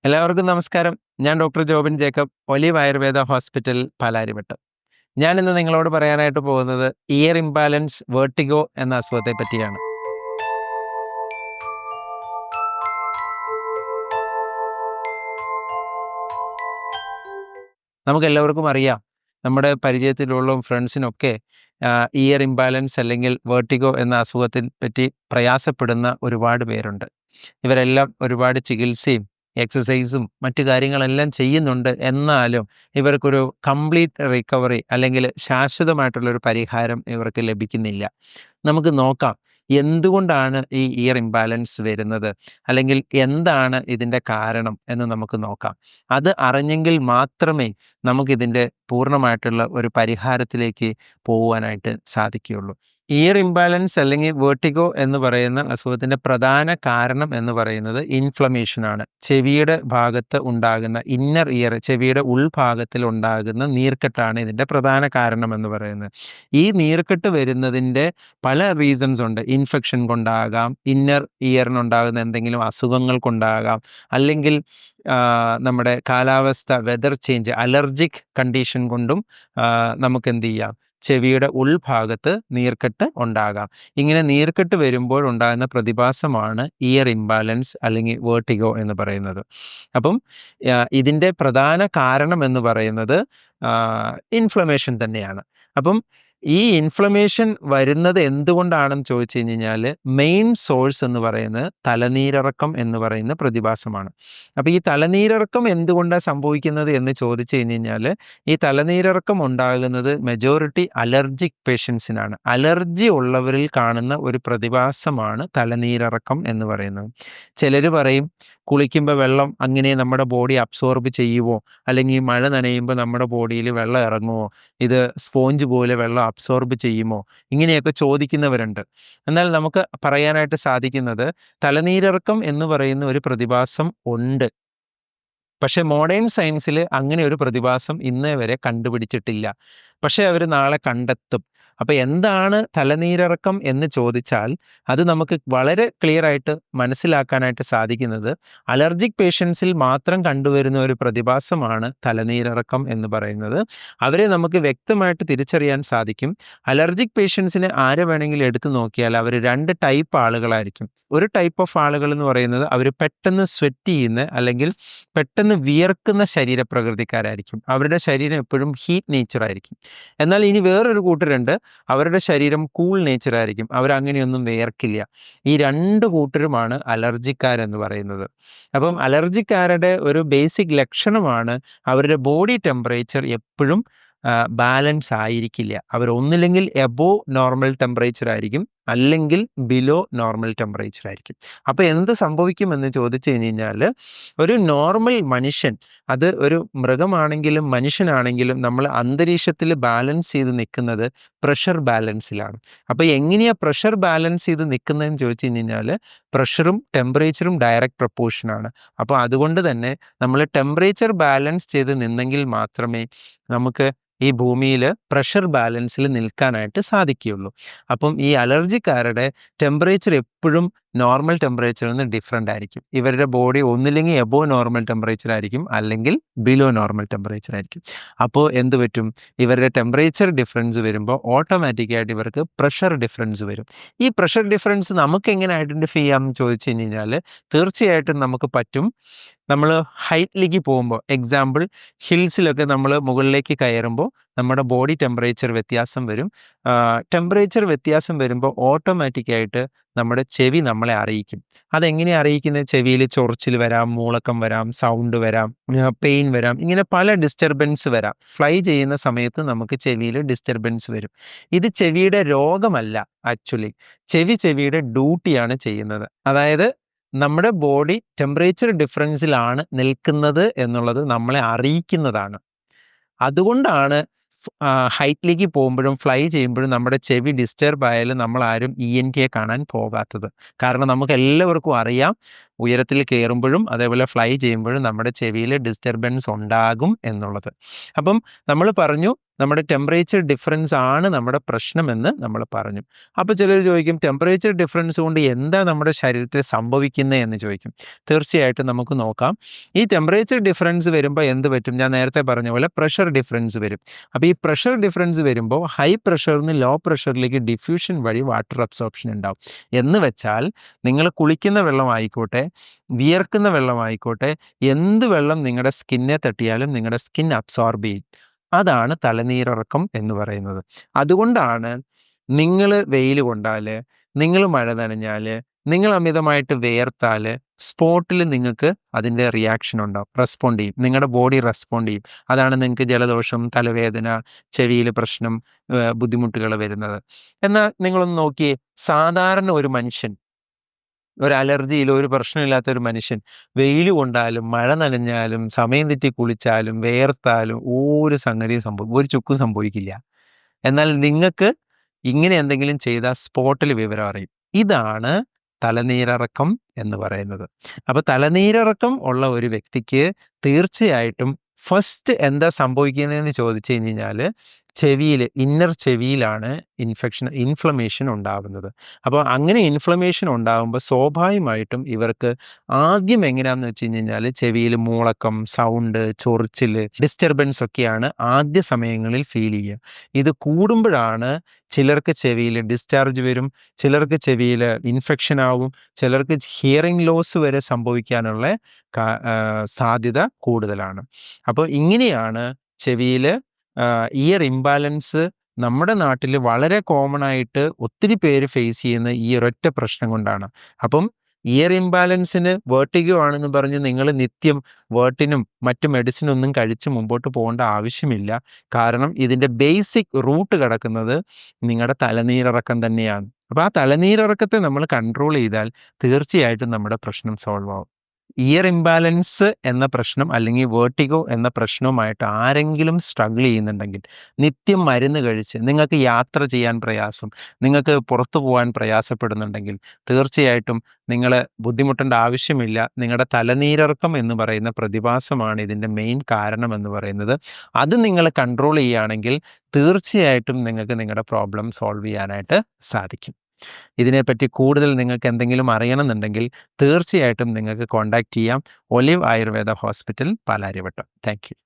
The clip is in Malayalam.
എല്ലാവർക്കും നമസ്കാരം. ഞാൻ doctor Jobin Jacob, olive Ayurveda hospital, Palarivattom. ഞാനിന്ന് നിങ്ങളോട് പറയാനായിട്ട് പോകുന്നത് ഇയർ ഇംബാലൻസ്, വെർട്ടിഗോ എന്ന അസുഖത്തെ പറ്റിയാണ്. നമുക്കെല്ലാവർക്കും അറിയാം, നമ്മുടെ പരിചയത്തിലുള്ള ഫ്രണ്ട്സിനൊക്കെ ഇയർ ഇംബാലൻസ് അല്ലെങ്കിൽ വെർട്ടിഗോ എന്ന അസുഖത്തെ പറ്റി പ്രയാസപ്പെടുന്ന ഒരുപാട് പേരുണ്ട്. ഇവരെല്ലാം ഒരുപാട് ചികിത്സയും എക്സസൈസും മറ്റു കാര്യങ്ങളെല്ലാം ചെയ്യുന്നുണ്ട്. എന്നാലും ഇവർക്കൊരു കംപ്ലീറ്റ് റിക്കവറി അല്ലെങ്കിൽ ശാശ്വതമായിട്ടുള്ളൊരു പരിഹാരം ഇവർക്ക് ലഭിക്കുന്നില്ല. നമുക്ക് നോക്കാം എന്തുകൊണ്ടാണ് ഈ ഇയർ ഇംബാലൻസ് വരുന്നത്, അല്ലെങ്കിൽ എന്താണ് ഇതിൻ്റെ കാരണം എന്ന് നമുക്ക് നോക്കാം. അത് അറിഞ്ഞെങ്കിൽ മാത്രമേ നമുക്കിതിൻ്റെ പൂർണ്ണമായിട്ടുള്ള ഒരു പരിഹാരത്തിലേക്ക് പോകുവാനായിട്ട് സാധിക്കുകയുള്ളൂ. ഇയർ ഇംബാലൻസ് അല്ലെങ്കിൽ വെർട്ടിഗോ എന്ന് പറയുന്ന അസുഖത്തിൻ്റെ പ്രധാന കാരണം എന്ന് പറയുന്നത് ഇൻഫ്ലമേഷനാണ്. ചെവിയുടെ ഭാഗത്ത് ഉണ്ടാകുന്ന ഇന്നർ ഇയർ, ചെവിയുടെ ഉൾഭാഗത്തിൽ ഉണ്ടാകുന്ന നീർക്കെട്ടാണ് ഇതിൻ്റെ പ്രധാന കാരണം എന്ന് പറയുന്നത്. ഈ നീർക്കെട്ട് വരുന്നതിൻ്റെ പല റീസൺസ് ഉണ്ട്. ഇൻഫെക്ഷൻ കൊണ്ടാകാം, ഇന്നർ ഇയറിനുണ്ടാകുന്ന എന്തെങ്കിലും അസുഖങ്ങൾ കൊണ്ടാകാം, അല്ലെങ്കിൽ നമ്മുടെ കാലാവസ്ഥ, വെതർ ചേഞ്ച്, അലർജിക് കണ്ടീഷൻ കൊണ്ടും നമുക്കെന്ത് ചെയ്യാം, ചെവിയുടെ ഉൾഭാഗത്ത് നീർക്കെട്ട് ഉണ്ടാകാം. ഇങ്ങനെ നീർക്കെട്ട് വരുമ്പോൾ ഉണ്ടാകുന്ന പ്രതിഭാസമാണ് ഇയർ ഇംബാലൻസ് അല്ലെങ്കിൽ വെർട്ടിഗോ എന്ന് പറയുന്നത്. അപ്പം ഇതിൻ്റെ പ്രധാന കാരണം എന്ന് പറയുന്നത് ഇൻഫ്ലമേഷൻ തന്നെയാണ്. അപ്പം ഈ ഇൻഫ്ലമേഷൻ വരുന്നത് എന്തുകൊണ്ടാണെന്ന് ചോദിച്ചു കഴിഞ്ഞാൽ മെയിൻ സോഴ്സ് എന്ന് പറയുന്നത് തലനീരിറക്കം എന്ന് പറയുന്ന പ്രതിഭാസമാണ്. അപ്പോൾ ഈ തലനീരിറക്കം എന്തുകൊണ്ടാണ് സംഭവിക്കുന്നത് എന്ന് ചോദിച്ചു കഴിഞ്ഞാൽ, ഈ തലനീരിറക്കം ഉണ്ടാകുന്നത് മെജോറിറ്റി അലർജിക് പേഷ്യൻസിനാണ്. അലർജി ഉള്ളവരിൽ കാണുന്ന ഒരു പ്രതിഭാസമാണ് തലനീരിറക്കം എന്ന് പറയുന്നത്. ചിലർ പറയും കുളിക്കുമ്പോൾ വെള്ളം അങ്ങനെ നമ്മുടെ ബോഡി അബ്സോർബ് ചെയ്യുമോ, അല്ലെങ്കിൽ മഴ നനയുമ്പോൾ നമ്മുടെ ബോഡിയിൽ വെള്ളം ഇറങ്ങുമോ, ഇത് സ്പോഞ്ച് പോലെ വെള്ളം അബ്സോർബ് ചെയ്യുമോ, ഇങ്ങനെയൊക്കെ ചോദിക്കുന്നവരുണ്ട്. എന്നാൽ നമുക്ക് പറയാനായിട്ട് സാധിക്കുന്നത് തലനീരിറക്കം എന്ന് പറയുന്ന ഒരു പ്രതിഭാസം ഉണ്ട്. പക്ഷേ മോഡേൺ സയൻസിൽ അങ്ങനെ ഒരു പ്രതിഭാസം ഇന്നേ വരെ കണ്ടുപിടിച്ചിട്ടില്ല. പക്ഷേ അവർ നാളെ കണ്ടെത്തും. അപ്പോൾ എന്താണ് തലനീരിറക്കം എന്ന് ചോദിച്ചാൽ അത് നമുക്ക് വളരെ ക്ലിയർ ആയിട്ട് മനസ്സിലാക്കാനായിട്ട് സാധിക്കുന്നത് അലർജിക് പേഷ്യൻസിൽ മാത്രം കണ്ടുവരുന്ന ഒരു പ്രതിഭാസമാണ് തലനീരിറക്കം എന്ന് പറയുന്നത്. അവരെ നമുക്ക് വ്യക്തമായിട്ട് തിരിച്ചറിയാൻ സാധിക്കും. അലർജിക് പേഷ്യൻസിനെ ആരെ വേണമെങ്കിലും എടുത്തു നോക്കിയാൽ അവർ രണ്ട് ടൈപ്പ് ആളുകളായിരിക്കും. ഒരു ടൈപ്പ് ഓഫ് ആളുകൾ എന്ന് പറയുന്നത് അവർ പെട്ടെന്ന് സ്വെറ്റ് ചെയ്യുന്ന അല്ലെങ്കിൽ പെട്ടെന്ന് വിയർക്കുന്ന ശരീരപ്രകൃതിക്കാരായിരിക്കും. അവരുടെ ശരീരം എപ്പോഴും ഹീറ്റ് നേച്ചറായിരിക്കും. എന്നാൽ ഇനി വേറൊരു കൂട്ടരുണ്ട്, അവരുടെ ശരീരം കൂൾ നേച്ചറായിരിക്കും. അവരങ്ങനെയൊന്നും വിയർക്കില്ല. ഈ രണ്ട് കൂട്ടരുമാണ് അലർജിക്കാരെന്ന് പറയുന്നത്. അപ്പം അലർജിക്കാരുടെ ഒരു ബേസിക് ലക്ഷണമാണ് അവരുടെ ബോഡി ടെമ്പറേച്ചർ എപ്പോഴും ബാലൻസ് ആയിരിക്കില്ല. അവർ ഒന്നില്ലെങ്കിൽ എബോ നോർമൽ ടെമ്പറേച്ചർ ആയിരിക്കും, അല്ലെങ്കിൽ ബിലോ നോർമൽ ടെമ്പറേച്ചർ ആയിരിക്കും. അപ്പോൾ എന്ത് സംഭവിക്കുമെന്ന് ചോദിച്ചു കഴിഞ്ഞാൽ, ഒരു നോർമൽ മനുഷ്യൻ, അത് ഒരു മൃഗമാണെങ്കിലും മനുഷ്യനാണെങ്കിലും, നമ്മൾ അന്തരീക്ഷത്തിൽ ബാലൻസ് ചെയ്ത് നിൽക്കുന്നത് പ്രഷർ ബാലൻസിലാണ്. അപ്പോൾ എങ്ങനെയാണ് പ്രഷർ ബാലൻസ് ചെയ്ത് നിൽക്കുന്നതെന്ന് ചോദിച്ചു കഴിഞ്ഞാൽ, പ്രഷറും ടെമ്പറേച്ചറും ഡയറക്റ്റ് പ്രപ്പോർഷനാണ്. അപ്പോൾ അതുകൊണ്ട് തന്നെ നമ്മൾ ടെമ്പറേച്ചർ ബാലൻസ് ചെയ്ത് നിന്നെങ്കിൽ മാത്രമേ നമുക്ക് ഈ ഭൂമിയിൽ പ്രഷർ ബാലൻസിൽ നിൽക്കാനായിട്ട് സാധിക്കുകയുള്ളൂ. അപ്പം ഈ അലർജിക്കാരുടെ ടെമ്പറേച്ചർ എപ്പോഴും നോർമൽ ടെമ്പറേച്ചറിൽ നിന്ന് ഡിഫറെൻ്റ് ആയിരിക്കും. ഇവരുടെ ബോഡി ഒന്നില്ലെങ്കിൽ എബോ നോർമൽ ടെമ്പറേച്ചർ ആയിരിക്കും, അല്ലെങ്കിൽ ബിലോ നോർമൽ ടെമ്പറേച്ചർ ആയിരിക്കും. അപ്പോൾ എന്ത് പറ്റും, ഇവരുടെ ടെമ്പറേച്ചർ ഡിഫറൻസ് വരുമ്പോൾ ഓട്ടോമാറ്റിക്കായിട്ട് ഇവർക്ക് പ്രഷർ ഡിഫറൻസ് വരും. ഈ പ്രഷർ ഡിഫറൻസ് നമുക്ക് എങ്ങനെ ഐഡൻറ്റിഫൈ ചെയ്യാമെന്ന് ചോദിച്ചു കഴിഞ്ഞാൽ, തീർച്ചയായിട്ടും നമുക്ക് പറ്റും. നമ്മൾ ഹൈറ്റിലേക്ക് പോകുമ്പോൾ, എക്സാമ്പിൾ ഹിൽസിലൊക്കെ നമ്മൾ മുകളിലേക്ക് കയറുമ്പോൾ നമ്മുടെ ബോഡി ടെമ്പറേച്ചർ വ്യത്യാസം വരും. ടെമ്പറേച്ചർ വ്യത്യാസം വരുമ്പോൾ ഓട്ടോമാറ്റിക്കായിട്ട് നമ്മുടെ ചെവി നമ്മളെ അറിയിക്കും. അതെങ്ങനെയാണ് അറിയിക്കുന്നത്? ചെവിയിൽ ചൊറിച്ചിൽ വരാം, മൂളക്കം വരാം, സൗണ്ട് വരാം, പെയിൻ വരാം, ഇങ്ങനെ പല ഡിസ്റ്റർബൻസ് വരാം. ഫ്ലൈ ചെയ്യുന്ന സമയത്ത് നമുക്ക് ചെവിയിൽ ഡിസ്റ്റർബൻസ് വരും. ഇത് ചെവിയുടെ രോഗമല്ല, ആക്ച്വലി ചെവിയുടെ ഡ്യൂട്ടിയാണ് ചെയ്യുന്നത്. അതായത് നമ്മുടെ ബോഡി ടെമ്പറേച്ചർ ഡിഫറൻസിലാണ് നിൽക്കുന്നത് എന്നുള്ളത് നമ്മളെ അറിയിക്കുന്നതാണ്. അതുകൊണ്ടാണ് ഹൈറ്റിലേക്ക് പോകുമ്പോഴും ഫ്ലൈ ചെയ്യുമ്പോഴും നമ്മുടെ ചെവി ഡിസ്റ്റർബ് ആയാലും നമ്മൾ ആരും ENTയെ കാണാൻ പോകാത്തത്. കാരണം നമുക്ക് എല്ലാവർക്കും അറിയാം, ഉയരത്തിൽ കയറുമ്പോഴും അതേപോലെ ഫ്ലൈ ചെയ്യുമ്പോഴും നമ്മുടെ ചെവിയിൽ ഡിസ്റ്റർബൻസ് ഉണ്ടാകും എന്നുള്ളത്. അപ്പം നമ്മൾ പറഞ്ഞു നമ്മുടെ ടെമ്പറേച്ചർ ഡിഫറൻസ് ആണ് നമ്മുടെ പ്രശ്നമെന്ന് നമ്മൾ പറഞ്ഞു. അപ്പോൾ ചിലർ ചോദിക്കും ടെമ്പറേച്ചർ ഡിഫറൻസ് കൊണ്ട് എന്താ നമ്മുടെ ശരീരത്തിൽ സംഭവിക്കുന്നത് എന്ന് ചോദിക്കും. തീർച്ചയായിട്ടും നമുക്ക് നോക്കാം. ഈ ടെമ്പറേച്ചർ ഡിഫറൻസ് വരുമ്പോൾ എന്ത് പറ്റും? ഞാൻ നേരത്തെ പറഞ്ഞ പോലെ പ്രഷർ ഡിഫറൻസ് വരും. അപ്പോൾ ഈ പ്രഷർ ഡിഫറൻസ് വരുമ്പോൾ ഹൈ പ്രഷറിൽ നിന്ന് ലോ പ്രഷറിലേക്ക് ഡിഫ്യൂഷൻ വഴി വാട്ടർ അബ്സോർപ്ഷൻ ഉണ്ടാവും. എന്ന് വെച്ചാൽ നിങ്ങൾ കുളിക്കുന്ന വെള്ളമായിക്കോട്ടെ, വിയർക്കുന്ന വെള്ളമായിക്കോട്ടെ, എന്ത് വെള്ളം നിങ്ങളുടെ സ്കിന്നെ തട്ടിയാലും നിങ്ങളുടെ സ്കിൻ അബ്സോർബ് ചെയ്യും. അതാണ് തലനീരിറക്കം എന്ന് പറയുന്നത്. അതുകൊണ്ടാണ് നിങ്ങൾ വെയിൽ കൊണ്ടാൽ, നിങ്ങൾ മഴ നനഞ്ഞാൽ, നിങ്ങൾ അമിതമായിട്ട് വേർത്താൽ സ്പോട്ടിൽ നിങ്ങൾക്ക് അതിൻ്റെ റിയാക്ഷൻ ഉണ്ടാവും, റെസ്പോണ്ട് ചെയ്യും, നിങ്ങളുടെ ബോഡി റെസ്പോണ്ട് ചെയ്യും. അതാണ് നിങ്ങൾക്ക് ജലദോഷം, തലവേദന, ചെവിയിൽ പ്രശ്നം, ബുദ്ധിമുട്ടുകൾ വരുന്നത്. എന്നാൽ നിങ്ങളൊന്ന് നോക്കിയേ, സാധാരണ ഒരു മനുഷ്യൻ, ഒരു അലർജിയിലോ ഒരു പ്രശ്നമില്ലാത്ത ഒരു മനുഷ്യൻ വെയിൽ കൊണ്ടാലും മഴ നനഞ്ഞാലും സമയം തെറ്റി കുളിച്ചാലും വേർത്താലും ഒരു സംഗതിയും ഒരു ചുക്കും സംഭവിക്കില്ല. എന്നാൽ നിങ്ങൾക്ക് ഇങ്ങനെ എന്തെങ്കിലും ചെയ്താൽ സ്പോട്ടിൽ വിവരം അറിയും. ഇതാണ് തലനീരിറക്കം എന്ന് പറയുന്നത്. അപ്പോൾ തലനീരിറക്കം ഉള്ള ഒരു വ്യക്തിക്ക് തീർച്ചയായിട്ടും ഫസ്റ്റ് എന്താ സംഭവിക്കുന്നതെന്ന് ചോദിച്ചു കഴിഞ്ഞാൽ ചെവിയിൽ, ഇന്നർ ചെവിയിലാണ് ഇൻഫ്ലമേഷൻ ഉണ്ടാകുന്നത്. അപ്പോൾ അങ്ങനെ ഇൻഫ്ലമേഷൻ ഉണ്ടാകുമ്പോൾ സ്വാഭാവികമായിട്ടും ഇവർക്ക് ആദ്യം എങ്ങനെയാണെന്ന് വെച്ച് കഴിഞ്ഞാൽ ചെവിയിൽ മൂളക്കം, സൗണ്ട്, ചൊറിച്ചിൽ, ഡിസ്റ്റർബൻസ് ഒക്കെയാണ് ആദ്യ സമയങ്ങളിൽ ഫീൽ ചെയ്യുക. ഇത് കൂടുമ്പോഴാണ് ചിലർക്ക് ചെവിയിൽ ഡിസ്ചാർജ് വരും, ചിലർക്ക് ചെവിയിൽ ഇൻഫെക്ഷൻ ആവും, ചിലർക്ക് ഹിയറിംഗ് ലോസ് വരെ സംഭവിക്കാനുള്ള സാധ്യത കൂടുതലാണ്. അപ്പോൾ ഇങ്ങനെയാണ് ചെവിയിൽ ഇയർ ഇംബാലൻസ് നമ്മുടെ നാട്ടിൽ വളരെ കോമൺ ആയിട്ട് ഒത്തിരി പേര് ഫേസ് ചെയ്യുന്ന ഈ ഒരൊറ്റ പ്രശ്നം കൊണ്ടാണ്. അപ്പം ഇയർ ഇംബാലൻസിന് വേർട്ടിഗോ ആണെന്ന് പറഞ്ഞ് നിങ്ങൾ നിത്യം വേർട്ടിനും മറ്റു മെഡിസിനൊന്നും കഴിച്ച് മുമ്പോട്ട് പോകേണ്ട ആവശ്യമില്ല. കാരണം ഇതിൻ്റെ ബേസിക് റൂട്ട് കിടക്കുന്നത് നിങ്ങളുടെ തലനീരിറക്കം തന്നെയാണ്. അപ്പോൾ ആ തലനീരിറക്കത്തെ നമ്മൾ കൺട്രോൾ ചെയ്താൽ തീർച്ചയായിട്ടും നമ്മുടെ പ്രശ്നം സോൾവ് ആവും. ഇയർ ഇംബാലൻസ് എന്ന പ്രശ്നം അല്ലെങ്കിൽ വേർട്ടിഗോ എന്ന പ്രശ്നവുമായിട്ട് ആരെങ്കിലും സ്ട്രഗിൾ ചെയ്യുന്നുണ്ടെങ്കിൽ, നിത്യം മരുന്ന് കഴിച്ച് നിങ്ങൾക്ക് യാത്ര ചെയ്യാൻ പ്രയാസം, നിങ്ങൾക്ക് പുറത്തു പോകാൻ പ്രയാസപ്പെടുന്നുണ്ടെങ്കിൽ തീർച്ചയായിട്ടും നിങ്ങൾ ബുദ്ധിമുട്ടേണ്ട ആവശ്യമില്ല. നിങ്ങളുടെ തലനീരിറക്കം എന്ന് പറയുന്ന പ്രതിഭാസമാണ് ഇതിൻ്റെ മെയിൻ കാരണം എന്ന് പറയുന്നത്. അത് നിങ്ങൾ കൺട്രോൾ ചെയ്യുകയാണെങ്കിൽ തീർച്ചയായിട്ടും നിങ്ങൾക്ക് നിങ്ങളുടെ പ്രോബ്ലം സോൾവ് ചെയ്യാനായിട്ട് സാധിക്കും. ഇതിനെപ്പറ്റി കൂടുതൽ നിങ്ങൾക്ക് എന്തെങ്കിലും അറിയണമെന്നുണ്ടെങ്കിൽ തീർച്ചയായിട്ടും നിങ്ങൾക്ക് കോൺടാക്റ്റ് ചെയ്യാം. Olive Ayurveda hospital, Palarivattom. Thank you.